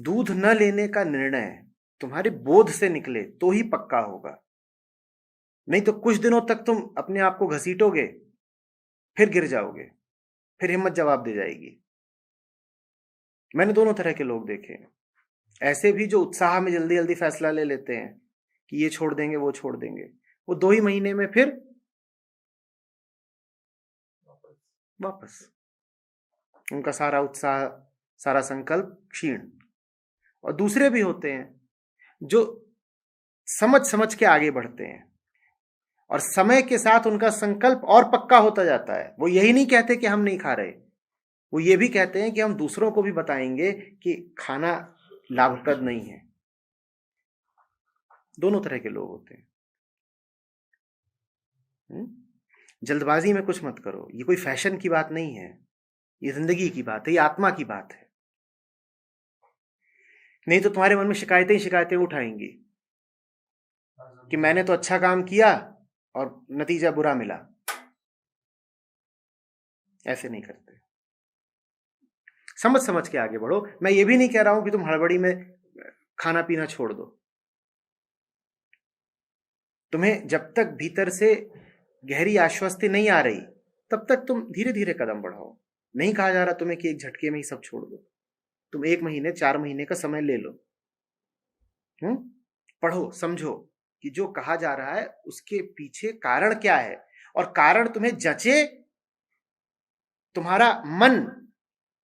दूध न लेने का निर्णय तुम्हारे बोध से निकले तो ही पक्का होगा, नहीं तो कुछ दिनों तक तुम अपने आप को घसीटोगे, फिर गिर जाओगे, फिर हिम्मत जवाब दे जाएगी। मैंने दोनों तरह के लोग देखे हैं। ऐसे भी जो उत्साह में जल्दी जल्दी फैसला ले लेते हैं कि ये छोड़ देंगे वो छोड़ देंगे, वो 2 ही महीने में फिर वापस उनका सारा उत्साह, सारा संकल्प क्षीण। और दूसरे भी होते हैं जो समझ समझ के आगे बढ़ते हैं और समय के साथ उनका संकल्प और पक्का होता जाता है। वो यही नहीं कहते कि हम नहीं खा रहे, वो ये भी कहते हैं कि हम दूसरों को भी बताएंगे कि खाना लाभप्रद नहीं है। दोनों तरह के लोग होते हैं। जल्दबाजी में कुछ मत करो, ये कोई फैशन की बात नहीं है, ये जिंदगी की बात है, ये आत्मा की बात है। नहीं तो तुम्हारे मन में शिकायतें ही शिकायतें उठाएंगी कि मैंने तो अच्छा काम किया और नतीजा बुरा मिला। ऐसे नहीं करते, समझ समझ के आगे बढ़ो। मैं ये भी नहीं कह रहा हूं कि तुम हड़बड़ी में खाना पीना छोड़ दो। तुम्हें जब तक भीतर से गहरी आश्वस्ति नहीं आ रही तब तक तुम धीरे धीरे कदम बढ़ाओ। नहीं कहा जा रहा तुम्हें कि एक झटके में ही सब छोड़ दो। तुम 1 महीने 4 महीने का समय ले लो, पढ़ो, समझो कि जो कहा जा रहा है उसके पीछे कारण क्या है, और कारण तुम्हें जचे, तुम्हारा मन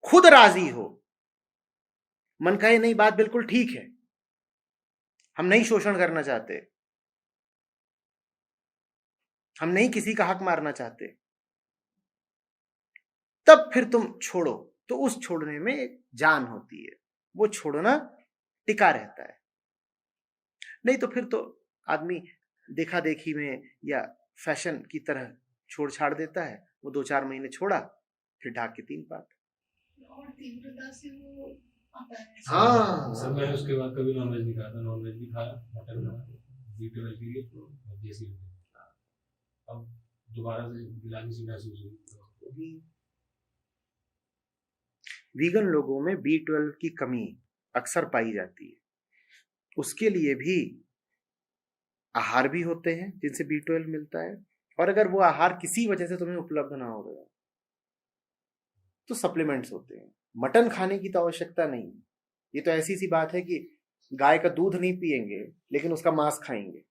खुद राजी हो, मन कहे नहीं बात बिल्कुल ठीक है, हम नहीं शोषण करना चाहते, हम नहीं किसी का हक मारना चाहते, तब फिर तुम छोड़ो। तो उस छोड़ने में एक जान होती है, वो छोड़ना टिका रहता है। नहीं तो फिर तो आदमी देखा देखी में या फैशन की तरह छोड़ छाड़ देता है। वो 2-4 महीने छोड़ा, फिर ढाक के 3 पात। और तीव्रता से वो आता है। हाँ, सब मैंने उसके बाद कभी नॉनवेज नहीं खाया था, नॉनवेज भी खाया, मटन खाया, B12 के लिए देसी। अब दोबारा से गिलानी सी महसूस हुई। वीगन लोगों में B12 की कमी अक्सर पाई जाती है। उसके लिए भी आहार भी होते हैं जिनसे B12 मिलता है, और अगर वो आहार किसी वजह से तुम्हें उपलब्ध ना हो रहा तो सप्लीमेंट्स होते हैं। मटन खाने की तो आवश्यकता नहीं। ये तो ऐसी सी बात है कि गाय का दूध नहीं पिएंगे लेकिन उसका मांस खाएंगे,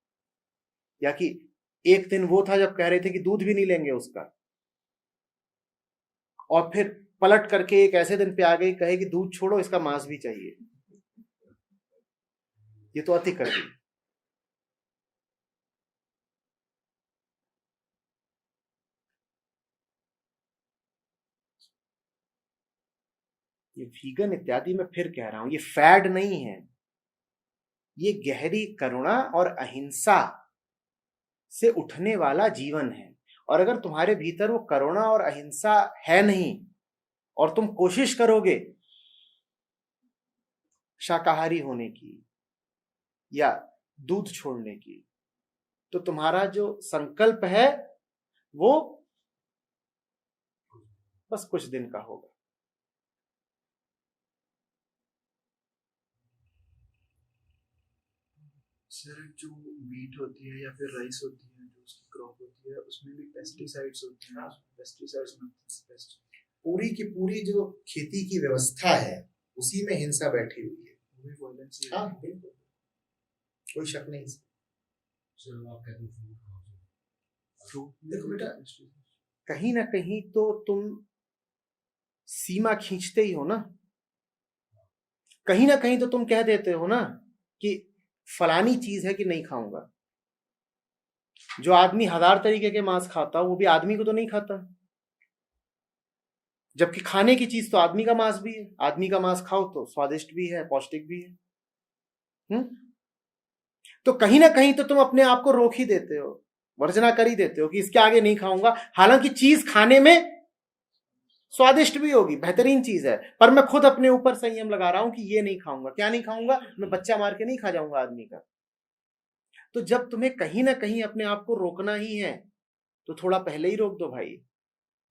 या कि एक दिन वो था जब कह रहे थे कि दूध भी नहीं लेंगे उसका, और फिर पलट करके एक ऐसे दिन पे आ गई कहे कि दूध छोड़ो, इसका मांस भी चाहिए। ये तो अति कर दी। ये वीगन इत्यादि मैं फिर कह रहा हूं, ये फैड नहीं है, ये गहरी करुणा और अहिंसा से उठने वाला जीवन है। और अगर तुम्हारे भीतर वो करुणा और अहिंसा है नहीं और तुम कोशिश करोगे शाकाहारी होने की या दूध छोड़ने की, तो तुम्हारा जो संकल्प है वो बस कुछ दिन का होगा। सर, जो वीट होती है या फिर राइस होती है, जो उसकी क्रॉप होती है, उसमें भी पेस्टिसाइड्स होते हैं। पेस्टिसाइड्स पूरी की पूरी जो खेती की व्यवस्था है उसी में हिंसा बैठी हुई है। वो भी वायलेंस ही हाँ बिल्कुल, कोई शक नहीं। चलो आप कहते हैं देखो बेटा, कहीं ना कहीं तो तुम सीमा खींचते ही हो ना, कहीं ना कहीं तो तुम कह देते हो ना कि फलानी चीज है कि नहीं खाऊंगा। जो आदमी 1000 तरीके के मांस खाता वो भी आदमी को तो नहीं खाता, जबकि खाने की चीज तो आदमी का मांस भी है। आदमी का मांस खाओ तो स्वादिष्ट भी है, पौष्टिक भी है। तो कहीं ना कहीं तो तुम अपने आप को रोक ही देते हो, वर्जना कर ही देते हो कि इसके आगे नहीं खाऊंगा। हालांकि चीज खाने में स्वादिष्ट भी होगी, बेहतरीन चीज है, पर मैं खुद अपने ऊपर संयम लगा रहा हूं कि ये नहीं खाऊंगा। क्या नहीं खाऊंगा? मैं बच्चा मार के नहीं खा जाऊंगा आदमी का। तो जब तुम्हें कहीं ना कहीं अपने आप को रोकना ही है तो थोड़ा पहले ही रोक दो भाई।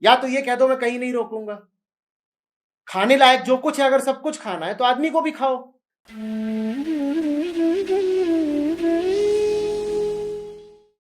या तो ये कह दो मैं कहीं नहीं रोकूंगा, खाने लायक जो कुछ है, अगर सब कुछ खाना है तो आदमी को भी खाओ, है।